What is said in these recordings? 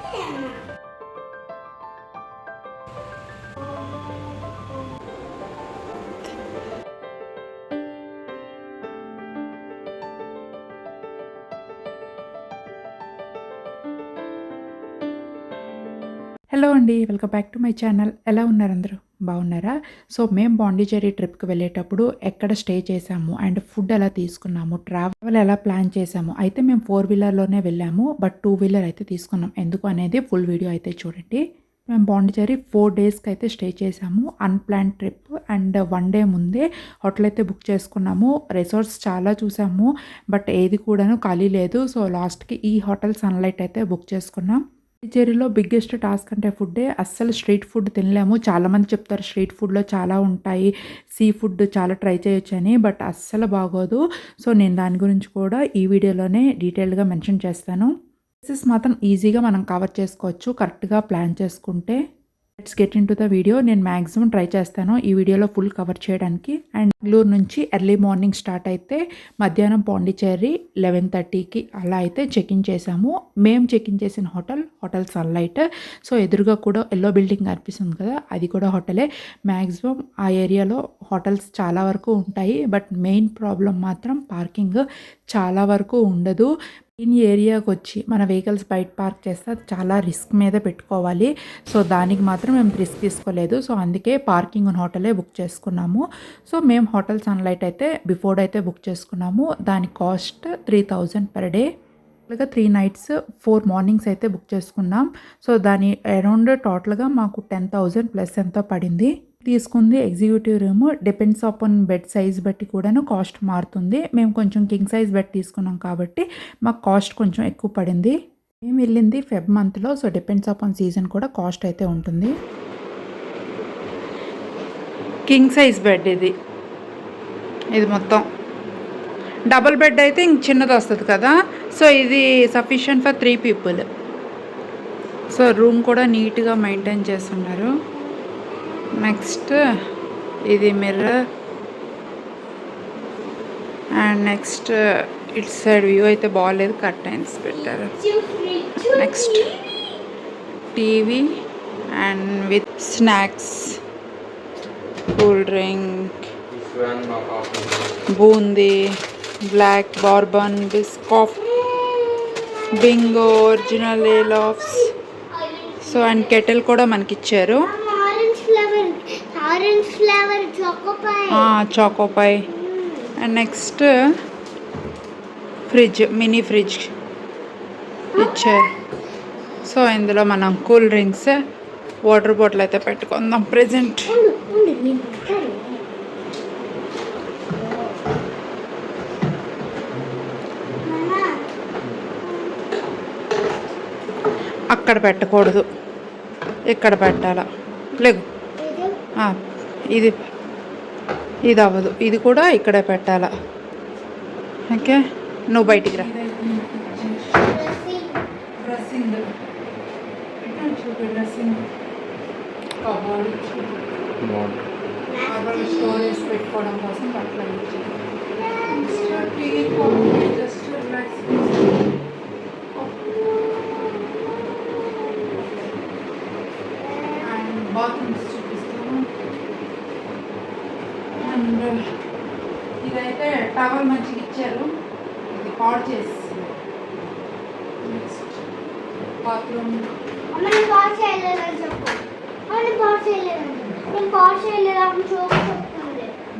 Hello అండి, welcome back to my channel. ఎలా ఉన్నారు అందరూ? బాగున్నారా? సో మేము పాండిచ్చేరి ట్రిప్కి వెళ్ళేటప్పుడు ఎక్కడ స్టే చేసాము అండ్ ఫుడ్ ఎలా తీసుకున్నాము, ట్రావెల్ ఎలా ప్లాన్ చేసాము. అయితే మేము 4 వీలర్లోనే వెళ్ళాము, బట్ 2 వీలర్ అయితే తీసుకున్నాం. ఎందుకు అనేది ఫుల్ వీడియో అయితే చూడండి. మేము పాండిచ్చేరి 4 డేస్కి అయితే స్టే చేసాము. అన్‌ప్లాన్డ్ ట్రిప్ అండ్ 1 డే ముందే హోటల్ అయితే బుక్ చేసుకున్నాము. రిసార్ట్స్ చాలా చూసాము, బట్ ఏది కూడాను ఖాళీ లేదు. సో లాస్ట్‌కి ఈ హోటల్ సన్‌లైట్ అయితే బుక్ చేసుకున్నాం. పాండిచ్చేరిలో బిగ్గెస్ట్ టాస్క్ అంటే ఫుడ్డే. అస్సలు స్ట్రీట్ ఫుడ్ తినలేము. చాలామంది చెప్తారు స్ట్రీట్ ఫుడ్‌లో చాలా ఉంటాయి, సీ ఫుడ్ చాలా ట్రై చేయొచ్చని, బట్ అస్సలు బాగోదు. సో నేను దాని గురించి కూడా ఈ వీడియోలోనే డీటెయిల్డ్‌గా మెన్షన్ చేస్తాను. ప్లేసెస్ మాత్రం ఈజీగా మనం కవర్ చేసుకోవచ్చు కరెక్ట్‌గా ప్లాన్ చేసుకుంటే. Let's get into the video. నేను మ్యాక్సిమం ట్రై చేస్తాను ఈ వీడియోలో ఫుల్ కవర్ చేయడానికి. అండ్ బెంగుళూరు నుంచి ఎర్లీ మార్నింగ్ స్టార్ట్ అయితే మధ్యాహ్నం పాండిచ్చేరి 11:30కి అలా అయితే చెక్ఇన్ చేసాము. మేము చెక్ఇన్ చేసిన హోటల్ సన్‌లైట్. సో ఎదురుగా కూడా ఎల్లో బిల్డింగ్ కనిపిస్తుంది కదా, అది కూడా హోటలే. మ్యాక్సిమం ఆ ఏరియాలో హోటల్స్ చాలా వరకు ఉంటాయి, బట్ మెయిన్ ప్రాబ్లం మాత్రం పార్కింగ్ చాలా వరకు ఉండదు. మెయిన్ ఏరియాకి వచ్చి మన వెహికల్స్ బయట పార్క్ చేస్తే అది చాలా రిస్క్ మీద పెట్టుకోవాలి. సో దానికి మాత్రం మేము రిస్క్ తీసుకోలేదు. సో అందుకే పార్కింగ్ ఉన్న హోటలే బుక్ చేసుకున్నాము. సో మేము హోటల్ సన్‌లైట్ అయితే బిఫోర్ అయితే బుక్ చేసుకున్నాము. దాని కాస్ట్ 3000 పర్ డే. అలాగా 3 నైట్స్ 4 మార్నింగ్స్ అయితే బుక్ చేసుకున్నాం. సో దాని అరౌండ్ టోటల్గా మాకు 10,000 ప్లస్ ఎంతో పడింది. తీసుకుంది executive room. Depends on bed size బట్టి కూడాను కాస్ట్ మారుతుంది. మేము కొంచెం కింగ్ సైజ్ బెడ్ తీసుకున్నాం కాబట్టి మాకు కాస్ట్ కొంచెం ఎక్కువ పడింది. మేము వెళ్ళింది ఫెబ్ మంత్లో. సో డిపెండ్స్ ఆన్ సీజన్ కూడా కాస్ట్ అయితే ఉంటుంది. కింగ్ సైజ్ బెడ్ ఇది మొత్తం. డబుల్ బెడ్ అయితే ఇంక చిన్నది వస్తుంది కదా, సో ఇది sufficient for 3 people. So room కూడా నీట్గా మెయింటైన్ చేస్తున్నారు. నెక్స్ట్ ఇది మిర్రర్ అండ్ నెక్స్ట్ ఇటు సైడ్ వ్యూ అయితే బాగాలేదు, కర్టైన్స్ పెట్టారు. Next TV and with snacks, cool drink, boondi, black bourbon, Biscoff, Bingo, original ఏలాఫ్స్. సో అండ్ కెటిల్ కూడా మనకి ఇచ్చారు. Choco Pie. And next fridge, mini fridge ఇచ్చారు. సో ఇందులో మనం కూల్ డ్రింక్స్, వాటర్ బాటిల్ అయితే పెట్టుకుందాం ప్రెజెంట్. అక్కడ పెట్టకూడదు, ఇక్కడ పెట్టాలా? లేవు, ఇది అవ్వదు, ఇది కూడా ఇక్కడే పెట్టాలా. ఓకే, నువ్వు బయటికి రా. స్టోరేజ్ పెట్టుకోవడం కోసం అట్లా బాత్రూమ్స్ చూపిస్తాము. అండ్ ఇదైతే టవల్ మంచిగా ఇచ్చారు, ఇది పాడు చేసి. Next bathroom.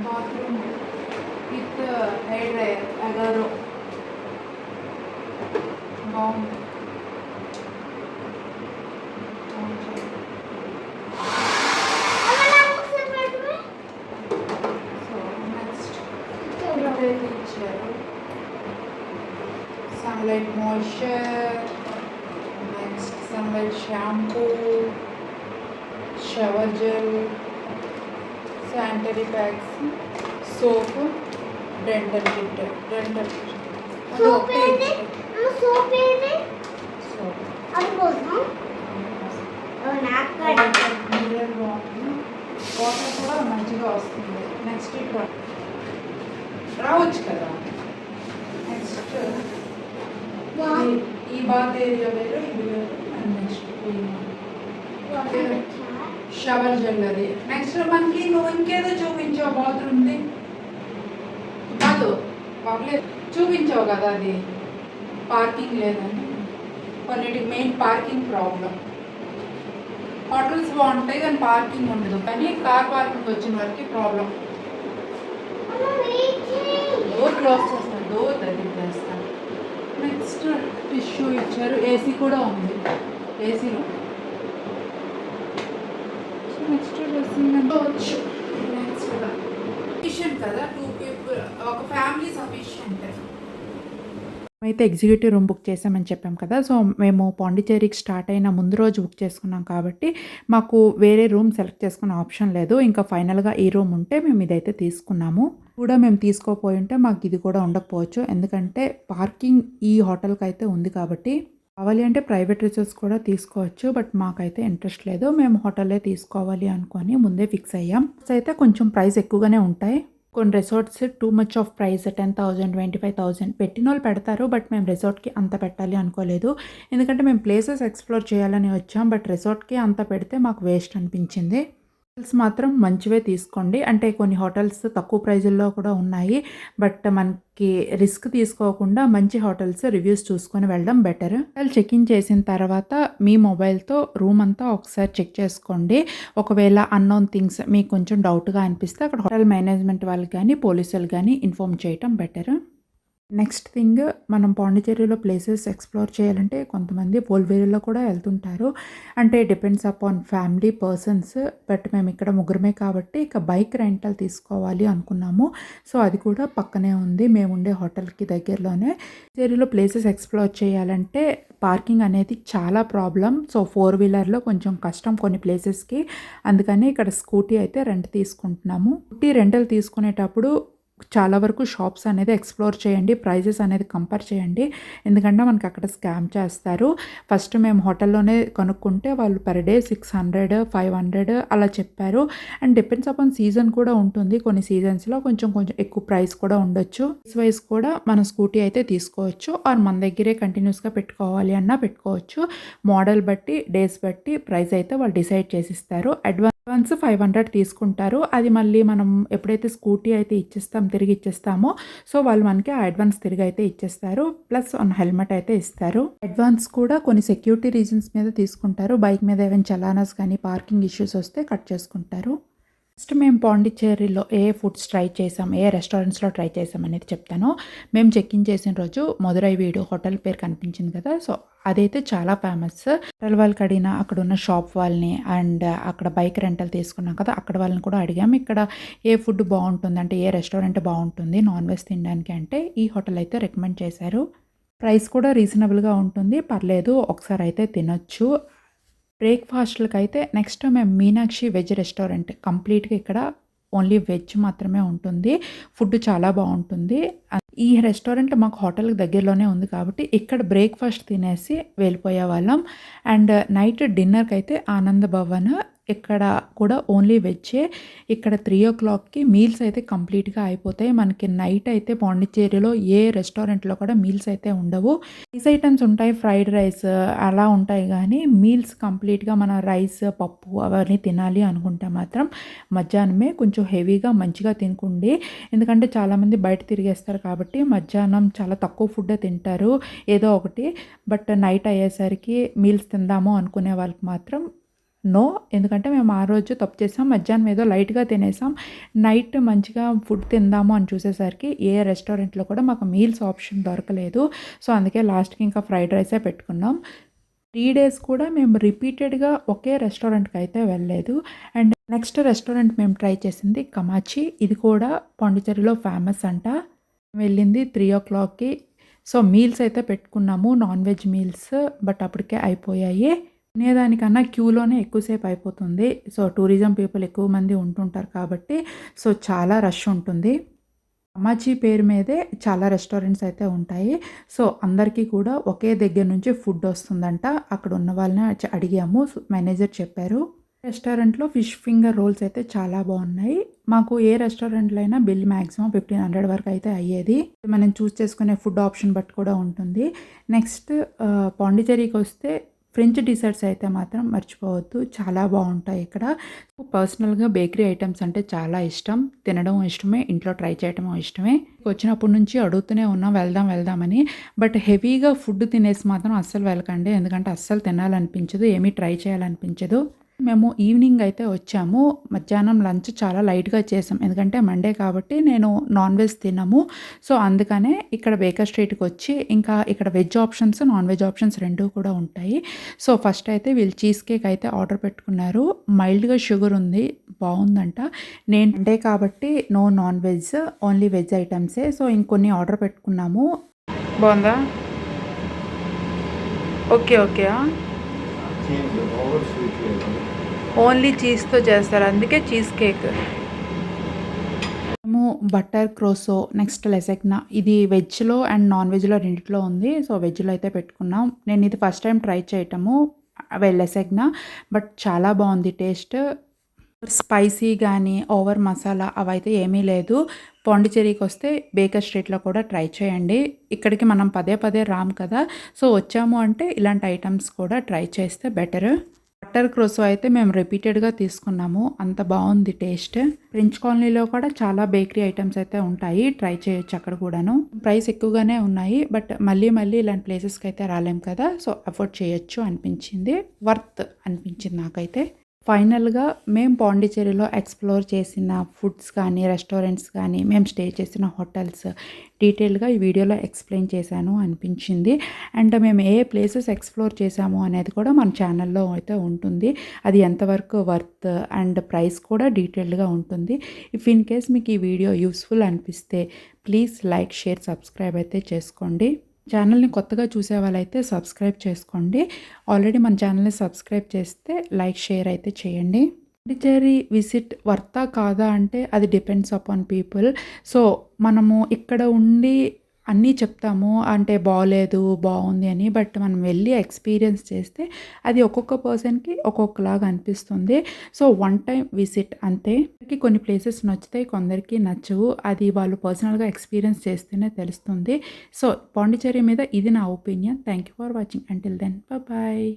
Bathroom with hair dryer, Agaro బాగుంది. Sunlight moisture, next sunlight shampoo, shower gel, sanitary pads, soap, dental kit. Soap ఏది? సోప్ ఏది? Soap. అది కోసం నాకు మిర్రర్ వాటర్ కూడా మంచిగా వస్తుంది. నెక్స్ట్ ఇక్కడ రావచ్చు కదా. నెక్స్ట్ ఈ బాత్ ఏరియా వేరు, ఇది వేరు. And next shower jewellery. Next మనకి నువ్వు ఇంకేదో చూపించావు బాత్రూమ్ది కాదు, పర్లేదు చూపించావు కదా, అది పార్కింగ్ లేదని. కొన్నిటికి మెయిన్ పార్కింగ్ ప్రాబ్లం. హోటల్స్ బాగుంటాయి కానీ పార్కింగ్ ఉండదు, కానీ కార్ పార్కింగ్ వచ్చిన వరకు ప్రాబ్లం. డోర్ క్లోజ్ చేస్తాను, డోర్ దగ్గర చేస్తాను. నెక్స్ట్ టిష్యూ ఇచ్చారు, ఏసీ కూడా ఉంది, ఏసీలో. నెక్స్ట్ డ్రెస్సింగ్ అంటే వచ్చు. నెక్స్ట్ సఫిషియంట్ కదా, 2 people, ఒక ఫ్యామిలీ సఫిషియంట్. అయితే ఎగ్జిక్యూటివ్ రూమ్ బుక్ చేసామని చెప్పాం కదా. సో మేము పాండిచేరికి స్టార్ట్ అయిన ముందు రోజు బుక్ చేసుకున్నాం కాబట్టి మాకు వేరే రూమ్ సెలెక్ట్ చేసుకునే ఆప్షన్ లేదు. ఇంకా ఫైనల్గా ఈ రూమ్ ఉంటే మేము ఇదైతే తీసుకున్నాము. కూడా మేము తీసుకోపోయి ఉంటే మాకు ఇది కూడా ఉండకపోవచ్చు, ఎందుకంటే పార్కింగ్ ఈ హోటల్కి అయితే ఉంది కాబట్టి. కావాలి అంటే ప్రైవేట్ రిసార్ట్స్ కూడా తీసుకోవచ్చు, బట్ మాకైతే ఇంట్రెస్ట్ లేదు. మేము హోటలే తీసుకోవాలి అనుకొని ముందే ఫిక్స్ అయ్యాం. అయితే కొంచెం ప్రైస్ ఎక్కువగానే ఉంటాయి. కొన్ని resorts too much of price 10,000 25,000 పెట్టిన వాళ్ళు పెడతారు, బట్ మేము రిసార్ట్కి అంత పెట్టాలి అనుకోలేదు. ఎందుకంటే మేము ప్లేసెస్ ఎక్స్ప్లోర్ చేయాలని వచ్చాం, బట్ రిసార్ట్కి అంత పెడితే మాకు వేస్ట్ అనిపించింది. హోటల్స్ మాత్రం మంచివే తీసుకోండి. అంటే కొన్ని హోటల్స్ తక్కువ ప్రైజుల్లో కూడా ఉన్నాయి, బట్ మనకి రిస్క్ తీసుకోకుండా మంచి హోటల్స్ రివ్యూస్ చూసుకొని వెళ్ళడం బెటర్. హోటల్ చెక్ ఇన్ చేసిన తర్వాత మీ మొబైల్తో రూమ్ అంతా ఒకసారి చెక్ చేసుకోండి. ఒకవేళ అన్నోన్ థింగ్స్ మీకు కొంచెం డౌట్గా అనిపిస్తే అక్కడ హోటల్ మేనేజ్మెంట్ వాళ్ళకి కానీ పోలీసులు కానీ ఇన్ఫామ్ చేయటం బెటర్. నెక్స్ట్ థింగ్, మనం పాండిచేరిలో ప్లేసెస్ ఎక్స్ప్లోర్ చేయాలంటే కొంతమంది పోల్వేరిలో కూడా వెళ్తుంటారు. అంటే depends upon family persons, but మేము ఇక్కడ ముగ్గురమే కాబట్టి ఇక బైక్ రెంటల్ తీసుకోవాలి అనుకున్నాము. సో అది కూడా పక్కనే ఉంది, మేము ఉండే హోటల్కి దగ్గరలోనే. పాండిచేరిలో ప్లేసెస్ ఎక్స్ప్లోర్ చేయాలంటే పార్కింగ్ అనేది చాలా ప్రాబ్లం. సో 4-వీలర్లో కొంచెం కష్టం కొన్ని ప్లేసెస్కి, అందుకని ఇక్కడ స్కూటీ అయితే రెంట్ తీసుకుంటున్నాము. స్కూటీ రెంటల్ తీసుకునేటప్పుడు చాలా వరకు షాప్స్ అనేది ఎక్స్ప్లోర్ చేయండి, ప్రైజెస్ అనేది కంపేర్ చేయండి, ఎందుకంటే మనకి అక్కడ స్కామ్ చేస్తారు. ఫస్ట్ మేము హోటల్లోనే కనుక్కుంటే వాళ్ళు పర్ డే 600 500 అలా చెప్పారు. అండ్ డిపెండ్స్ అపాన్ సీజన్ కూడా ఉంటుంది, కొన్ని సీజన్స్లో కొంచెం ఎక్కువ ప్రైస్ కూడా ఉండొచ్చు. ప్రైస్ వైజ్ కూడా మన స్కూటీ అయితే తీసుకోవచ్చు, ఆర్ మన దగ్గరే కంటిన్యూస్గా పెట్టుకోవాలి అన్నా పెట్టుకోవచ్చు. మోడల్ బట్టి డేస్ బట్టి ప్రైస్ అయితే వాళ్ళు డిసైడ్ చేసిస్తారు. అడ్వాన్స్ 500 తీసుకుంటారు. అది మళ్ళీ మనం ఎప్పుడైతే స్కూటీ అయితే తిరిగి ఇచ్చేస్తామో, సో వాళ్ళు మనకి ఆ అడ్వాన్స్ తిరిగి అయితే ఇచ్చేస్తారు. ప్లస్ హెల్మెట్ అయితే ఇస్తారు. అడ్వాన్స్ కూడా కొన్ని సెక్యూరిటీ రీజన్స్ మీద తీసుకుంటారు. బైక్ మీద ఏమైనా చలానాస్ కానీ పార్కింగ్ ఇష్యూస్ వస్తే కట్ చేసుకుంటారు. నెక్స్ట్ మేము పాండిచ్చేరిలో ఏ ఫుడ్స్ ట్రై చేసాం, ఏ రెస్టారెంట్స్లో ట్రై చేసాం అనేది చెప్తాను. మేము చెక్ ఇన్ చేసిన రోజు మధురై వీడు హోటల్ పేరు కనిపించింది కదా, సో అదైతే చాలా ఫేమస్. హోటల్ వాళ్ళకి అడిగిన అక్కడ ఉన్న షాప్ వాళ్ళని అండ్ అక్కడ బైక్ రెంటల్ తీసుకున్నాం కదా అక్కడ వాళ్ళని కూడా అడిగాము, ఇక్కడ ఏ ఫుడ్ బాగుంటుంది అంటే ఏ రెస్టారెంట్ బాగుంటుంది నాన్ వెజ్ తినడానికి అంటే ఈ హోటల్ అయితే రికమెండ్ చేశారు. ప్రైస్ కూడా రీజనబుల్గా ఉంటుంది, పర్లేదు, ఒకసారి అయితే తినొచ్చు. బ్రేక్ఫాస్ట్లకి అయితే నెక్స్ట్ మేము మీనాక్షి వెజ్ రెస్టారెంట్, కంప్లీట్గా ఇక్కడ ఓన్లీ వెజ్ మాత్రమే ఉంటుంది, ఫుడ్ చాలా బాగుంటుంది. ఈ రెస్టారెంట్ మాకు హోటల్కి దగ్గరలోనే ఉంది కాబట్టి ఇక్కడ బ్రేక్ఫాస్ట్ తినేసి వెళ్ళిపోయే వాళ్ళం. అండ్ నైట్ డిన్నర్కి అయితే ఆనంద భవన్, ఇక్కడ కూడా ఓన్లీ వెజ్జే. ఇక్కడ 3 o'clockకి మీల్స్ అయితే కంప్లీట్గా అయిపోతాయి. మనకి నైట్ అయితే పాండిచ్చేరిలో ఏ రెస్టారెంట్లో కూడా మీల్స్ అయితే ఉండవు. రైస్ ఐటమ్స్ ఉంటాయి, ఫ్రైడ్ రైస్ అలా ఉంటాయి, కానీ మీల్స్ కంప్లీట్గా మన రైస్ పప్పు అవన్నీ తినాలి అనుకుంటే మాత్రం మధ్యాహ్నమే కొంచెం హెవీగా మంచిగా తినుకోండి. ఎందుకంటే చాలామంది బయట తిరిగేస్తారు కాబట్టి మధ్యాహ్నం చాలా తక్కువ ఫుడ్ తింటారు ఏదో ఒకటి, బట్ నైట్ అయ్యేసరికి మీల్స్ తిందాము అనుకునే వాళ్ళకి మాత్రం నో, ఎందుకంటే మేము ఆ రోజు తప్పు చేసాం, మధ్యాహ్నం ఏదో లైట్గా తినేసాం, నైట్ మంచిగా ఫుడ్ తిందాము అని చూసేసరికి ఏ రెస్టారెంట్లో కూడా మాకు మీల్స్ ఆప్షన్ దొరకలేదు. సో అందుకే లాస్ట్కి ఇంకా ఫ్రైడ్ రైసే పెట్టుకున్నాం. 3 days కూడా మేము రిపీటెడ్గా ఒకే రెస్టారెంట్కి అయితే వెళ్ళలేదు. అండ్ నెక్స్ట్ రెస్టారెంట్ మేము ట్రై చేసింది కమాచి, ఇది కూడా పాండిచ్చేరిలో ఫేమస్ అంట. వెళ్ళింది 3 o'clockకి. సో మీల్స్ అయితే పెట్టుకున్నాము, నాన్ వెజ్ మీల్స్, బట్ అప్పటికే అయిపోయాయి. తినేదానికన్నా క్యూలోనే ఎక్కువసేపు అయిపోతుంది. సో టూరిజం పీపుల్ ఎక్కువ మంది ఉంటుంటారు కాబట్టి సో చాలా రష్ ఉంటుంది. కమాచి పేరు మీదే చాలా రెస్టారెంట్స్ అయితే ఉంటాయి. సో అందరికీ కూడా ఒకే దగ్గర నుంచి ఫుడ్ వస్తుందంట. అక్కడ ఉన్న వాళ్ళని అడిగాము, మేనేజర్ చెప్పారు. రెస్టారెంట్లో ఫిష్ ఫింగర్ రోల్స్ అయితే చాలా బాగున్నాయి. మాకు ఏ రెస్టారెంట్లో అయినా బిల్ మ్యాక్సిమం 1500 వరకు అయితే అయ్యేది. మనం చూస్ చేసుకునే ఫుడ్ ఆప్షన్ బట్టి కూడా ఉంటుంది. నెక్స్ట్ పాండిచ్చేరికి వస్తే ఫ్రెంచ్ డిజర్ట్స్ అయితే మాత్రం మర్చిపోవద్దు. చాలా బావుంటాయి ఇక్కడ. పర్సనల్‌గా బేకరీ ఐటెమ్స్ అంటే చాలా ఇష్టం. తినడం ఇష్టమే, ఇంట్లో ట్రై చేయటము ఇష్టమే. వచ్చినప్పటి నుంచి అడుగుతూనే ఉన్నాం వెళ్దాం వెళ్దామని. బట్ హెవీగా ఫుడ్ తినేసి మాత్రం అస్సలు వెళ్ళకండి. ఎందుకంటే అస్సలు తినాలనిపించదు. ఏమీ ట్రై చేయాలనిపించదు. మేము ఈవినింగ్ అయితే వచ్చాము. మధ్యాహ్నం లంచ్ చాలా లైట్‌గా చేసాం. ఎందుకంటే మండే కాబట్టి నేను నాన్ వెజ్ తినము. సో, అందుకనే ఇక్కడ బేకర్ స్ట్రీట్‌కొచ్చి ఇంకా ఇక్కడ veg options, non veg options 2 కూడా ఉంటాయి. సో, ఫస్ట్ అయితే వీళ్ళు చీజ్ కేక్ అయితే ఆర్డర్ పెట్టుకున్నారు. మైల్డ్‌గా షుగర్ ఉంది. బావుందంట. నేను మండే కాబట్టి no non veg, only veg ఐటెమ్సే. సో, ఇంకొన్ని ఆర్డర్ పెట్టుకున్నాము. బావుందా? Okay. Okay. Cheese over sweet లేదు. ఓన్లీ చీజ్‌తో చేస్తారు. అందుకే చీజ్ కేక్. మేము బటర్ క్రోసో, నెక్స్ట్ లెసెగ్నా ఇది వెజ్‌లో అండ్ నాన్ వెజ్‌లో రెండిట్లో ఉంది. సో, వెజ్‌లో అయితే పెట్టుకున్నాం. నేను ఇది ఫస్ట్ టైం ట్రై చేయటము లెసెగ్నా. బట్ చాలా బావుంది టేస్ట్. స్పైసీ గానీ, ఓవర్ మసాలా అవైతే ఏమీ లేదు. పాండిచ్చేరికొస్తే బేకర్ స్ట్రీట్‌లో కూడా ట్రై చేయండి. ఇక్కడికి మనం పదే పదే రాము కదా! సో, వచ్చాము అంటే ఇలాంటి ఐటెమ్స్ కూడా ట్రై చేస్తే బెటర్. బటర్ క్రోసో అయితే మేము రిపీటెడ్‌గా తీసుకున్నాము. అంత బావుంది టేస్ట్. ఫ్రెంచ్ కాలనీలో కూడా చాలా బేకరీ ఐటెమ్స్ అయితే ఉంటాయి. ట్రై చేయొచ్చు అక్కడ కూడాను. ప్రైస్ ఎక్కువగానే ఉన్నాయి. బట్ మళ్ళీ మళ్ళీ ఇలాంటి ప్లేసెస్‌కి అయితే రాలేం కదా! సో, అఫోర్డ్ చేయొచ్చు అనిపించింది. వర్త్ అనిపించింది నాకైతే. ఫైనల్‌గా మేము పాండిచ్చేరిలో ఎక్స్‌ప్లోర్ చేసిన ఫుడ్స్ కానీ, రెస్టారెంట్స్ కానీ, మేము స్టే చేసిన హోటల్స్ డీటెయిల్‌గా ఈ వీడియోలో ఎక్స్‌ప్లెయిన్ చేశాను అనిపించింది. అండ్ మేము ఏ ప్లేసెస్ ఎక్స్‌ప్లోర్ చేశాము అనేది కూడా మన ఛానల్‌లో అయితే ఉంటుంది. అది ఎంతవరకు వర్త్ అండ్ ప్రైస్ కూడా డీటెయిల్డ్‌గా ఉంటుంది. ఇఫ్ ఇన్ కేస్ మీకు ఈ వీడియో యూస్‌ఫుల్ అనిపిస్తే ప్లీజ్ లైక్, షేర్, సబ్స్క్రైబ్ అయితే చేసుకోండి. ఛానల్‌ని కొత్తగా చూసే వాళ్ళైతే సబ్స్క్రైబ్ చేసుకోండి. ఆల్రెడీ మన ఛానల్‌ని సబ్స్క్రైబ్ చేస్తే లైక్, షేర్ అయితే చేయండి. పాండిచ్చేరి విజిట్ వర్తా కాదా అంటే అది డిపెండ్స్ అపాన్ పీపుల్. సో, మనము ఇక్కడ ఉండి అన్నీ చెప్తాము అంటే బాలేదు, బావుంది అని. బట్ మనం వెళ్ళి ఎక్స్‌పీరియన్స్ చేస్తే అది ఒక్కొక్క పర్సన్‌కి ఒక్కొక్కలాగా అనిపిస్తుంది. సో, వన్ టైమ్ విజిట్ అంతే. కొన్ని ప్లేసెస్ నచ్చుతాయి, కొందరికి నచ్చవు. అది వాళ్ళు పర్సనల్‌గా ఎక్స్‌పీరియన్స్ చేస్తేనే తెలుస్తుంది. సో, పాండిచ్చేరి మీద ఇది నా opinion. Thank you for watching. Until then bye.